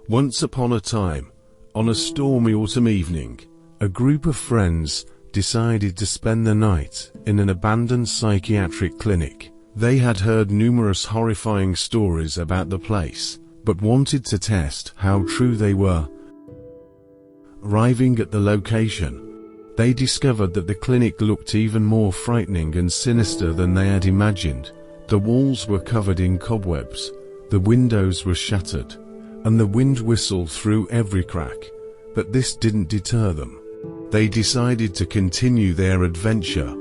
Once upon a time, on a stormy autumn evening, a group of friends decided to spend the night in an abandoned psychiatric clinic. They had heard numerous horrifying stories about the place, but wanted to test how true they were. Arriving at the location, they discovered that the clinic looked even more frightening and sinister than they had imagined. The walls were covered in cobwebs, the windows were shattered, and the wind whistled through every crack, but this didn't deter them. They decided to continue their adventure.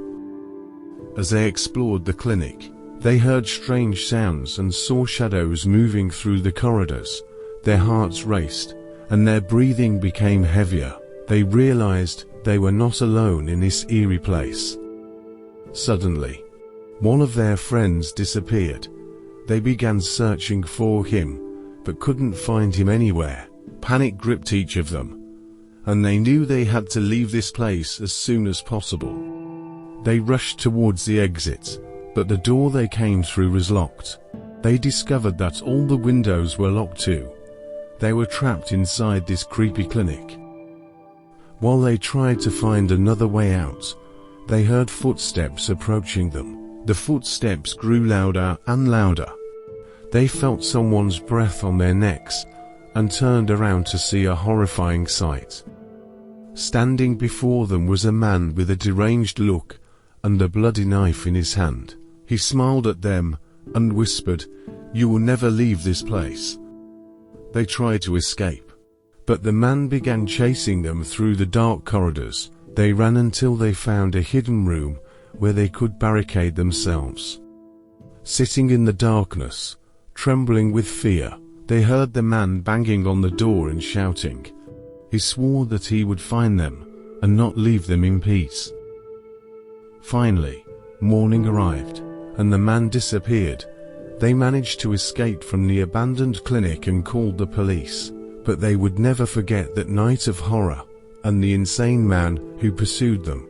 As they explored the clinic, they heard strange sounds and saw shadows moving through the corridors. Their hearts raced, and their breathing became heavier. They realized they were not alone in this eerie place. Suddenly, one of their friends disappeared. They began searching for him, but couldn't find him anywhere. Panic gripped each of them, and they knew they had to leave this place as soon as possible. They rushed towards the exit, but the door they came through was locked. They discovered that all the windows were locked too. They were trapped inside this creepy clinic. While they tried to find another way out, they heard footsteps approaching them. The footsteps grew louder and louder. They felt someone's breath on their necks, and turned around to see a horrifying sight. Standing before them was a man with a deranged look and a bloody knife in his hand. He smiled at them and whispered, "You will never leave this place." They tried to escape, but the man began chasing them through the dark corridors. They ran until they found a hidden room where they could barricade themselves. Sitting in the darkness, trembling with fear, they heard the man banging on the door and shouting. He swore that he would find them and not leave them in peace. Finally, morning arrived, and the man disappeared. They managed to escape from the abandoned clinic and called the police, but they would never forget that night of horror and the insane man who pursued them.